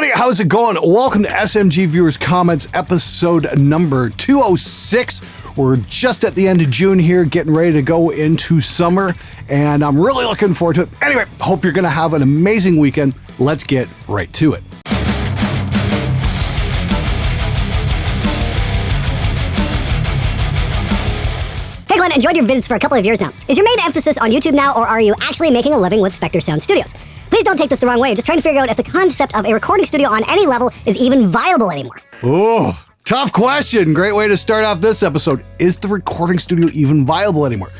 everybody, how's it going? Welcome to SMG Viewers Comments, episode number 206. We're just at the end of June here, getting ready to go into summer, and I'm really looking forward to it. Anyway, hope you're going to have an amazing weekend. Let's get right to it. Hey Glenn, enjoyed your vids for a couple of years now. Is your main emphasis on YouTube now, or are you actually making a living with SpectreSoundStudios? Please don't take this the wrong way. I'm just trying to figure out if the concept of a recording studio on any level is even viable anymore. Oh, tough question. Great way to start off this episode. Is the recording studio even viable anymore?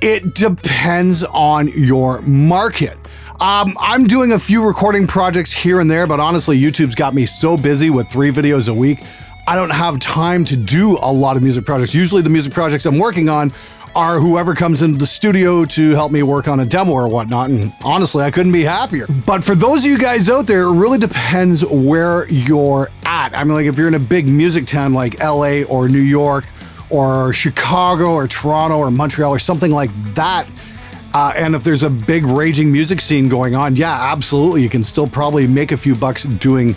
It depends on your market. I'm doing a few recording projects here and there, but honestly, YouTube's got me so busy with 3 videos a week. I don't have time to do a lot of music projects. Usually the music projects I'm working on are whoever comes into the studio to help me work on a demo or whatnot, and honestly, I couldn't be happier. But for those of you guys out there, it really depends where you're at. I mean, like if you're in a big music town like LA or New York or Chicago or Toronto or Montreal or something like that, and if there's a big raging music scene going on, yeah, absolutely, you can still probably make a few bucks doing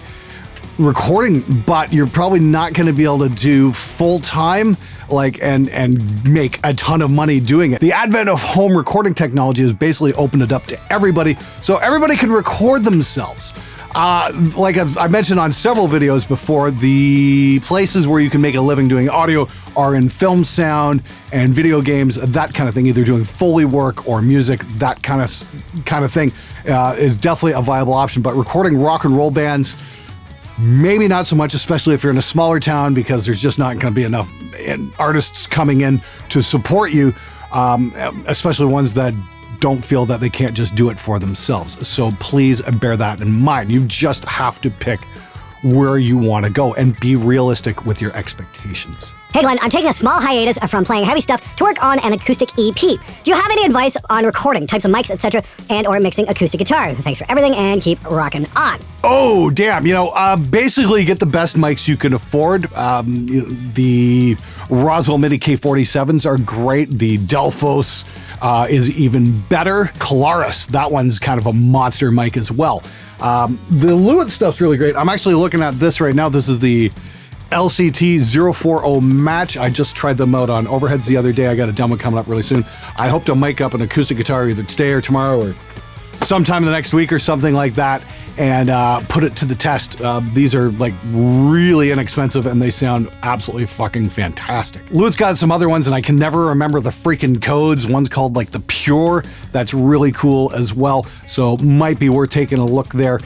recording, but you're probably not going to be able to do full-time and make a ton of money doing it. The advent of home recording technology has basically opened it up to everybody, so everybody can record themselves. Like I've mentioned on several videos before, the places where you can make a living doing audio are in film sound and video games, that kind of thing, either doing Foley work or music, that kind of thing is definitely a viable option. But recording rock and roll bands, maybe not so much, especially if you're in a smaller town, because there's just not going to be enough artists coming in to support you, especially ones that don't feel that they can't just do it for themselves. So please bear that in mind. You just have to pick where you want to go and be realistic with your expectations. Hey Glenn, I'm taking a small hiatus from playing heavy stuff to work on an acoustic EP. Do you have any advice on recording, types of mics, etc., and or mixing acoustic guitar? Thanks for everything and keep rocking on. Oh, damn. Basically get the best mics you can afford. The Roswell Mini K47s are great. The Delphos is even better. Colaris, that one's kind of a monster mic as well. The Lewitt stuff's really great. I'm actually looking at this right now. This is the LCT 040 Match. I just tried them out on Overheads the other day. I got a demo coming up really soon. I hope to mic up an acoustic guitar either today or tomorrow or sometime in the next week or something like that, and put it to the test. These are like really inexpensive and they sound absolutely fucking fantastic. Lewitt's got some other ones and I can never remember the freaking codes. One's called like the Pure. That's really cool as well. So might be worth taking a look there.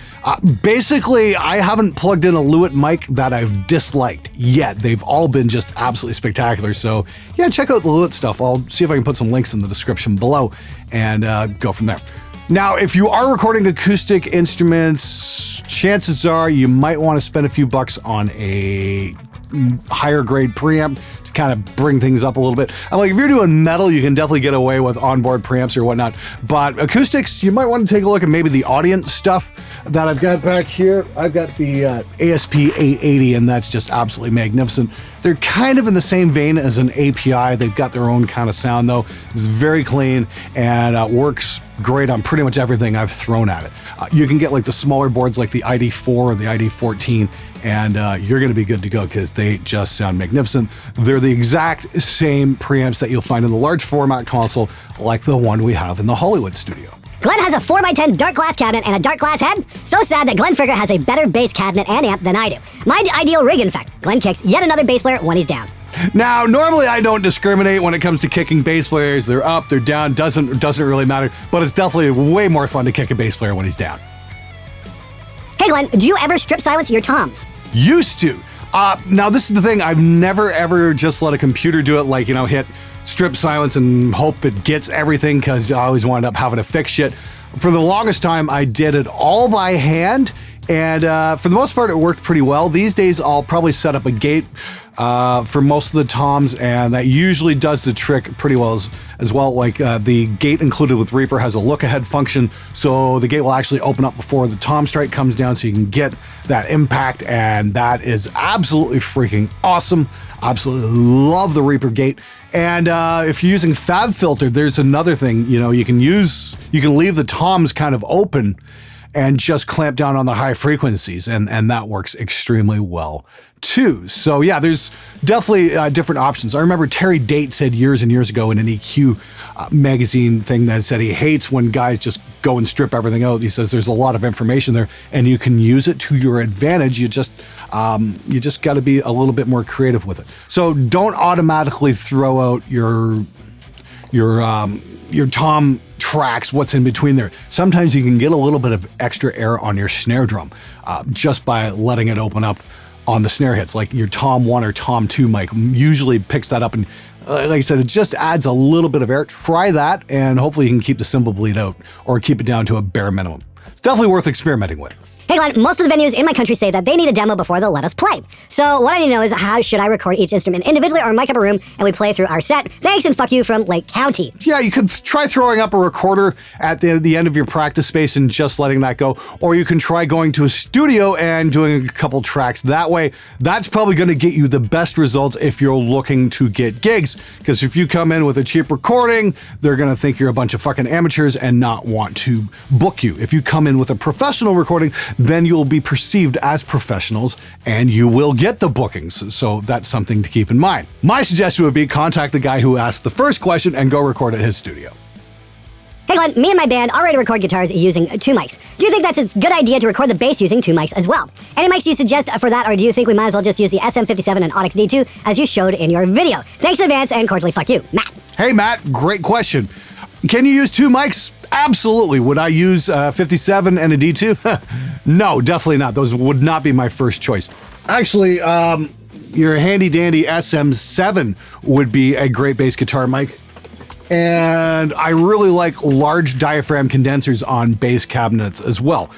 Basically, I haven't plugged in a Lewitt mic that I've disliked yet. They've all been just absolutely spectacular. So yeah, check out the Lewitt stuff. I'll see if I can put some links in the description below and go from there. Now, if you are recording acoustic instruments, chances are you might want to spend a few bucks on a higher grade preamp to kind of bring things up a little bit. I'm like, if you're doing metal, you can definitely get away with onboard preamps or whatnot. But acoustics, you might want to take a look at maybe the Audient stuff that I've got back here. I've got the ASP 880, and that's just absolutely magnificent. They're kind of in the same vein as an API. They've got their own kind of sound though. It's very clean and works great on pretty much everything I've thrown at it. You can get like the smaller boards like the ID4 or the ID14, and you're going to be good to go because they just sound magnificent. They're the exact same preamps that you'll find in the large format console like the one we have in the Hollywood studio. Glenn has a 4x10 dark glass cabinet and a dark glass head. So sad that Glenn Frigger has a better bass cabinet and amp than I do. My ideal rig, in fact. Glenn kicks yet another bass player when he's down. Now, normally I don't discriminate when it comes to kicking bass players. They're up, they're down, doesn't really matter. But it's definitely way more fun to kick a bass player when he's down. Hey Glenn, do you ever strip silence your toms? Used to. Now this is the thing. I've never ever just let a computer do it, like, hit strip silence and hope it gets everything, because I always wound up having to fix shit. For the longest time, I did it all by hand, and for the most part, it worked pretty well. These days, I'll probably set up a gate for most of the toms, and that usually does the trick pretty well as well. Like the gate included with Reaper has a look-ahead function, so the gate will actually open up before the tom strike comes down, so you can get that impact, and that is absolutely freaking awesome. Absolutely love the Reaper gate. And if you're using FabFilter, there's another thing. You can leave the toms kind of open, and just clamp down on the high frequencies, and that works extremely well too. So yeah, there's definitely different options. I remember Terry Date said years and years ago in an EQ magazine thing that said he hates when guys just go and strip everything out. He says there's a lot of information there and you can use it to your advantage. You just got to be a little bit more creative with it. So don't automatically throw out your tom tracks, what's in between there. Sometimes you can get a little bit of extra air on your snare drum just by letting it open up on the snare hits. Like your Tom 1 or Tom 2 mic usually picks that up, and like I said, it just adds a little bit of air. Try that, and hopefully you can keep the cymbal bleed out or keep it down to a bare minimum. It's definitely worth experimenting with. Hey Glenn, most of the venues in my country say that they need a demo before they'll let us play. So what I need to know is how should I record each instrument individually or mic up a room and we play through our set? Thanks and fuck you from Lake County. Yeah, you could try throwing up a recorder at the end of your practice space and just letting that go. Or you can try going to a studio and doing a couple tracks that way. That's probably going to get you the best results if you're looking to get gigs. Because if you come in with a cheap recording, they're going to think you're a bunch of fucking amateurs and not want to book you. If you come in with a professional recording, then you'll be perceived as professionals and you will get the bookings. So that's something to keep in mind. My suggestion would be contact the guy who asked the first question and go record at his studio. Hey Glenn, me and my band already record guitars using 2 mics. Do you think that's a good idea to record the bass using 2 mics as well? Any mics you suggest for that, or do you think we might as well just use the SM57 and Onyx D2 as you showed in your video? Thanks in advance and cordially fuck you, Matt. Hey Matt, great question. Can you use 2 mics? Absolutely. Would I use 57 and a D2? No, definitely not. Those would not be my first choice. Actually, your handy dandy SM7 would be a great bass guitar mic. And I really like large diaphragm condensers on bass cabinets as well.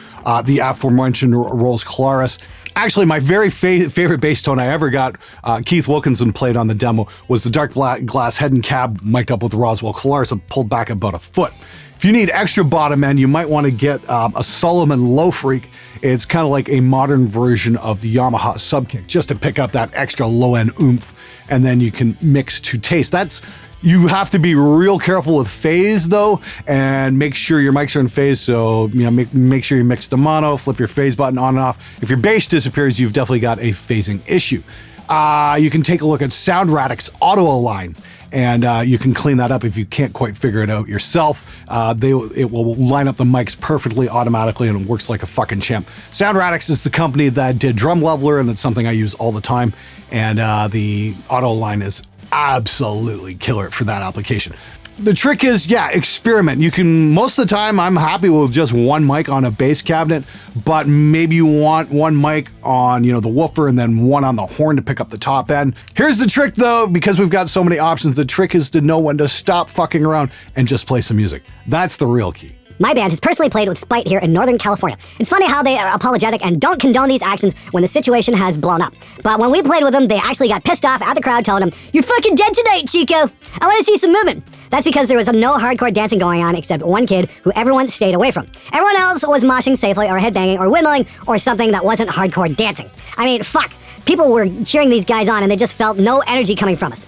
The aforementioned Rolls Claris. Actually, my very favorite bass tone I ever got, Keith Wilkinson played on the demo, was the dark black glass head and cab mic'd up with the Roswell Claris and pulled back about a foot. If you need extra bottom end, you might want to get a Solomon Low Freak. It's kind of like a modern version of the Yamaha Subkick, just to pick up that extra low end oomph, and then you can mix to taste. You have to be real careful with phase though, and make sure your mics are in phase. So, make sure you mix the mono, flip your phase button on and off. If your bass disappears, you've definitely got a phasing issue. You can take a look at SoundRadix Auto Align, and you can clean that up if you can't quite figure it out yourself. It will line up the mics perfectly automatically, and it works like a fucking champ. SoundRadix is the company that did Drum Leveler, and it's something I use all the time. And the Auto Align is absolutely killer for that application. The trick is, experiment. You can, most of the time, I'm happy with just 1 mic on a bass cabinet, but maybe you want 1 mic on, the woofer and then 1 on the horn to pick up the top end. Here's the trick though, because we've got so many options, the trick is to know when to stop fucking around and just play some music. That's the real key. My band has personally played with Spite here in Northern California. It's funny how they are apologetic and don't condone these actions when the situation has blown up. But when we played with them, they actually got pissed off at the crowd telling them, "You're fucking dead tonight, Chico. I want to see some movement." That's because there was no hardcore dancing going on except 1 kid who everyone stayed away from. Everyone else was moshing safely or headbanging or windmilling or something that wasn't hardcore dancing. I mean, fuck. People were cheering these guys on and they just felt no energy coming from us.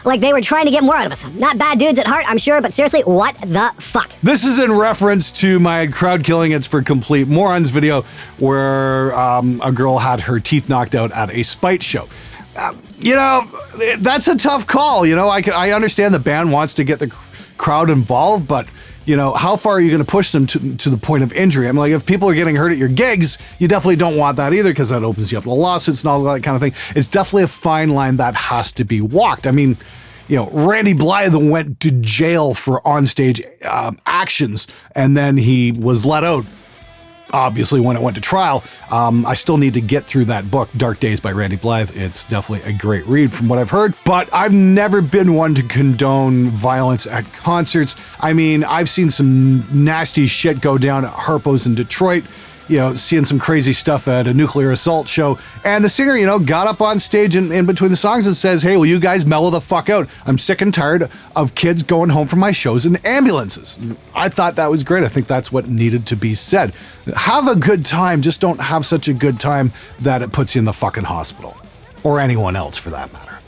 Like they were trying to get more out of us. Not bad dudes at heart, I'm sure, but seriously, what the fuck? This is in reference to my Crowd Killing It's for Complete Morons video where a girl had her teeth knocked out at a Spite show. That's a tough call. I understand the band wants to get the crowd involved, but how far are you going to push them to the point of injury? I mean, like if people are getting hurt at your gigs, you definitely don't want that either, because that opens you up to lawsuits and all that kind of thing. It's definitely a fine line that has to be walked. I mean, Randy Blythe went to jail for onstage actions, and then he was let out. Obviously, when it went to trial. I still need to get through that book, Dark Days by Randy Blythe. It's definitely a great read from what I've heard, but I've never been one to condone violence at concerts. I mean, I've seen some nasty shit go down at Harpo's in Detroit, seeing some crazy stuff at a nuclear assault show. And the singer, got up on stage in between the songs and says, "Hey, will you guys mellow the fuck out? I'm sick and tired of kids going home from my shows in ambulances." I thought that was great. I think that's what needed to be said. Have a good time. Just don't have such a good time that it puts you in the fucking hospital. Or anyone else for that matter.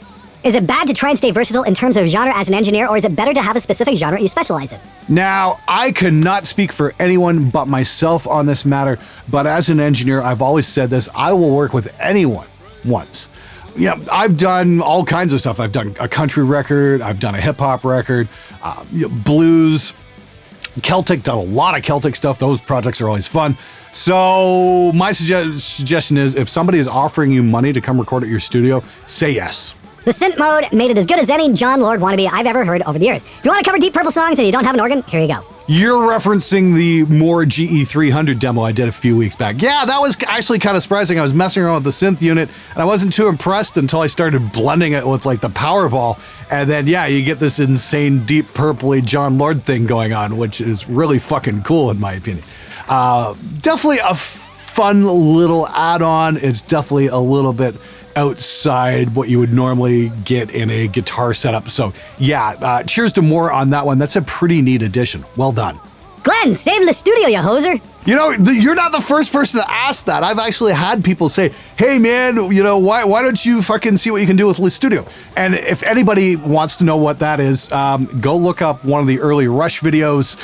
Is it bad to try and stay versatile in terms of genre as an engineer, or is it better to have a specific genre you specialize in? Now, I cannot speak for anyone but myself on this matter, but as an engineer, I've always said this, I will work with anyone once. Yeah, I've done all kinds of stuff. I've done a country record, I've done a hip-hop record, blues, Celtic, done a lot of Celtic stuff. Those projects are always fun. So my suggestion is, if somebody is offering you money to come record at your studio, say yes. The synth mode made it as good as any John Lord wannabe I've ever heard over the years. If you want to cover Deep Purple songs and you don't have an organ, here you go. You're referencing the More GE300 demo I did a few weeks back. Yeah, that was actually kind of surprising. I was messing around with the synth unit, and I wasn't too impressed until I started blending it with like the Powerball. And then, yeah, you get this insane Deep Purpley John Lord thing going on, which is really fucking cool in my opinion. Definitely a fun little add-on. It's definitely a little bit outside what you would normally get in a guitar setup. So yeah, cheers to More on that one. That's a pretty neat addition. Well done. Glenn, save the studio, you hoser. You know, you're not the first person to ask that. I've actually had people say, hey man, you know, why don't you fucking see what you can do with the studio? And if anybody wants to know what that is, go look up one of the early Rush videos.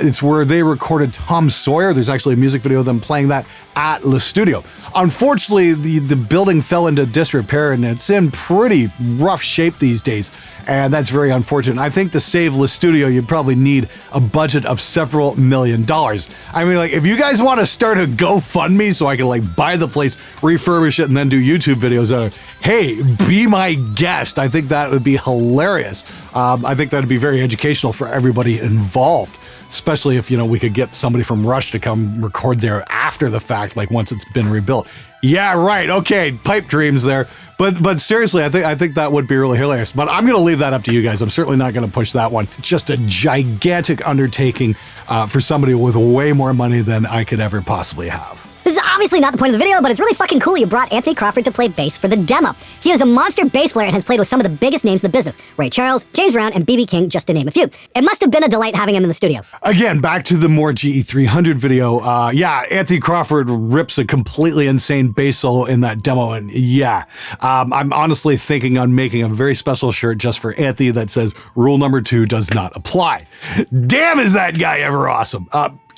It's where they recorded Tom Sawyer. There's actually a music video of them playing that at Le Studio. Unfortunately, the building fell into disrepair and it's in pretty rough shape these days. And that's very unfortunate. I think to save Le Studio, you'd probably need a budget of several $1 million. I mean, like, if you guys want to start a GoFundMe so I can like buy the place, refurbish it, and then do YouTube videos on it, hey, be my guest. I think that would be hilarious. I think that'd be very educational for everybody involved, especially if, you know, we could get somebody from Rush to come record there after the fact, like once it's been rebuilt. Yeah, right. Okay, pipe dreams there. But seriously, I think that would be really hilarious. But I'm going to leave that up to you guys. I'm certainly not going to push that one. It's just a gigantic undertaking for somebody with way more money than I could ever possibly have. This is obviously not the point of the video, but it's really fucking cool you brought Anthony Crawford to play bass for the demo. He is a monster bass player and has played with some of the biggest names in the business. Ray Charles, James Brown, and B.B. King, just to name a few. It must have been a delight having him in the studio. Again, back to the More GE300 video. Yeah, Anthony Crawford rips a completely insane bass solo in that demo. And yeah, I'm honestly thinking on making a very special shirt just for Anthony that says rule number 2 does not apply. Damn, is that guy ever awesome.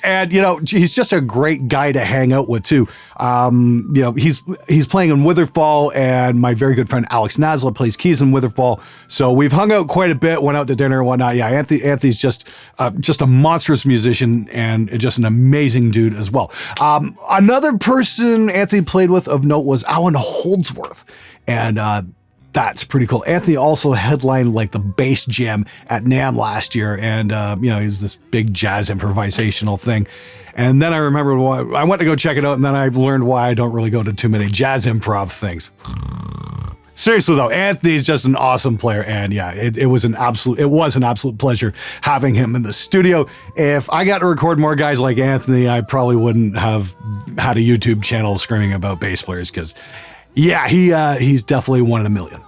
And, you know, he's just a great guy to hang out with, too. You know, he's playing in Witherfall, and my very good friend Alex Nasla plays keys in Witherfall. So we've hung out quite a bit, went out to dinner and whatnot. Yeah, Anthony's just a monstrous musician and just an amazing dude as well. Another person Anthony played with of note was Alan Holdsworth. And that's pretty cool. Anthony also headlined like the bass jam at NAMM last year. And, you know, he's this big jazz improvisational thing. And then I remembered why I went to go check it out. And then I learned why I don't really go to too many jazz improv things. Seriously though, Anthony's just an awesome player. And yeah, it was an absolute pleasure having him in the studio. If I got to record more guys like Anthony, I probably wouldn't have had a YouTube channel screaming about bass players, because yeah, he's definitely one in a million.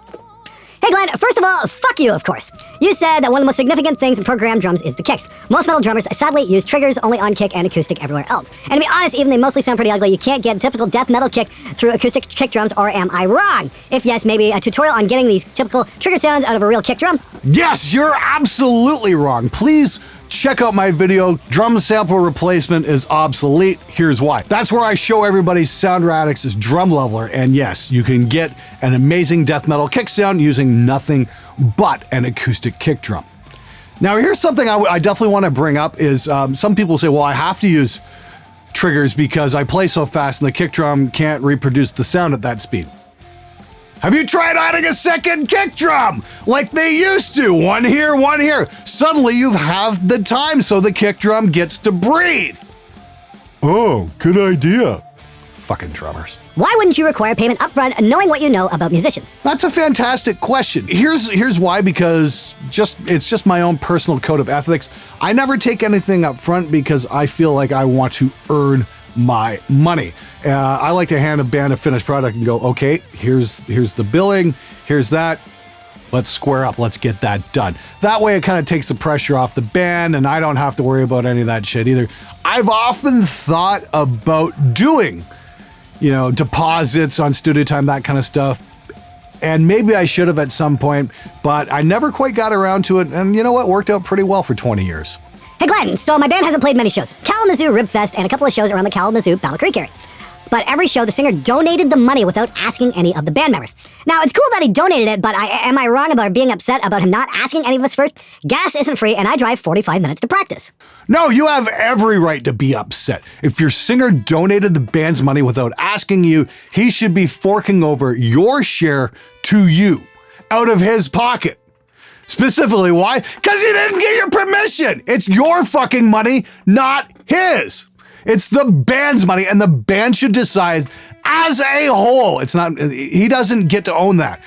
Hey Glenn, first of all, fuck you, of course. You said that one of the most significant things in programmed drums is the kicks. Most metal drummers sadly use triggers only on kick and acoustic everywhere else. And to be honest, even they mostly sound pretty ugly, you can't get a typical death metal kick through acoustic kick drums, or am I wrong? If yes, maybe a tutorial on getting these typical trigger sounds out of a real kick drum? Yes, you're absolutely wrong. Please check out my video, Drum Sample Replacement is Obsolete. Here's why. That's where I show everybody Sound Radix's drum leveler, and yes, you can get an amazing death metal kick sound using nothing but an acoustic kick drum. Now, here's something I definitely want to bring up is some people say, well, I have to use triggers because I play so fast and the kick drum can't reproduce the sound at that speed. Have you tried adding a second kick drum like they used to? One here, one here. Suddenly you have the time so the kick drum gets to breathe. Oh, good idea. Fucking drummers. Why wouldn't you require payment upfront knowing what you know about musicians? That's a fantastic question. Here's why, because it's just my own personal code of ethics. I never take anything up front because I feel like I want to earn my money. I like to hand a band a finished product and go, okay, here's the billing, here's that. Let's square up. Let's get that done. That way it kind of takes the pressure off the band and I don't have to worry about any of that shit either. I've often thought about doing, you know, deposits on studio time, that kind of stuff. And maybe I should have at some point, but I never quite got around to it. And you know what? Worked out pretty well for 20 years. Hey Glenn, so my band hasn't played many shows. Kalamazoo Rib Fest and a couple of shows around the Kalamazoo Battle Creek area. But every show, the singer donated the money without asking any of the band members. Now, it's cool that he donated it, but am I wrong about being upset about him not asking any of us first? Gas isn't free, and I drive 45 minutes to practice. No, you have every right to be upset. If your singer donated the band's money without asking you, he should be forking over your share to you out of his pocket. Specifically, why? Because you didn't get your permission. It's your fucking money, not his. It's the band's money, and the band should decide as a whole. It's not, he doesn't get to own that.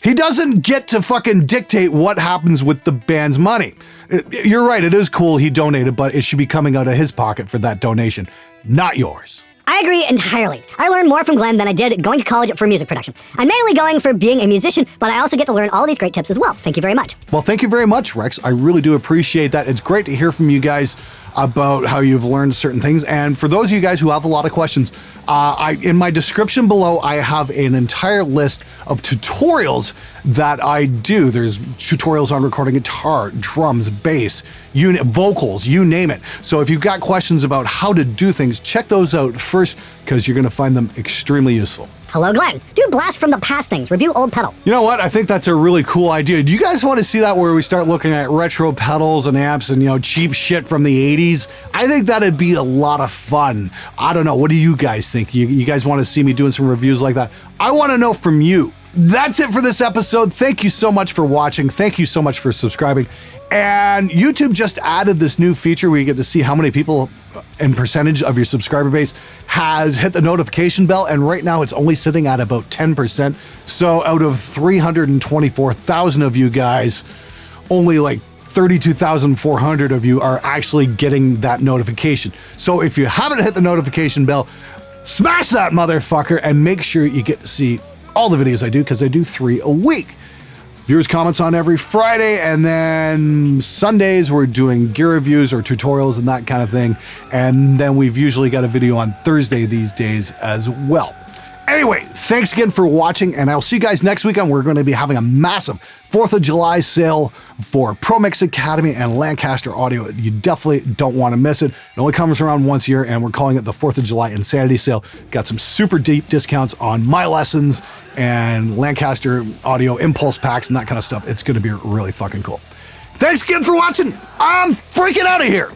He doesn't get to fucking dictate what happens with the band's money. You're right, it is cool he donated, but it should be coming out of his pocket for that donation, not yours. I agree entirely. I learned more from Glenn than I did going to college for music production. I'm mainly going for being a musician, but I also get to learn all these great tips as well. Thank you very much. Well, thank you very much, Rex. I really do appreciate that. It's great to hear from you guys about how you've learned certain things. And for those of you guys who have a lot of questions, in my description below, I have an entire list of tutorials that I do. There's tutorials on recording guitar, drums, bass, vocals, you name it. So if you've got questions about how to do things, check those out first because you're going to find them extremely useful. Hello, Glenn. Do blast from the past things. Review old pedal. You know what? I think that's a really cool idea. Do you guys want to see that where we start looking at retro pedals and amps and, cheap shit from the 80s? I think that'd be a lot of fun. I don't know. What do you guys think? You guys want to see me doing some reviews like that? I want to know from you. That's it for this episode. Thank you so much for watching. Thank you so much for subscribing. And YouTube just added this new feature where you get to see how many people and percentage of your subscriber base has hit the notification bell. And right now it's only sitting at about 10%. So out of 324,000 of you guys, only like 32,400 of you are actually getting that notification. So if you haven't hit the notification bell, smash that motherfucker and make sure you get to see all the videos I do, because I do 3 a week. Viewers comments on every Friday, and then Sundays we're doing gear reviews or tutorials and that kind of thing. And then we've usually got a video on Thursday these days as well. Anyway, thanks again for watching, and I'll see you guys next weekend. We're going to be having a massive 4th of July sale for ProMix Academy and Lancaster Audio. You definitely don't want to miss it. It only comes around once a year, and we're calling it the 4th of July Insanity Sale. Got some super deep discounts on my lessons and Lancaster Audio impulse packs and that kind of stuff. It's going to be really fucking cool. Thanks again for watching. I'm freaking out of here.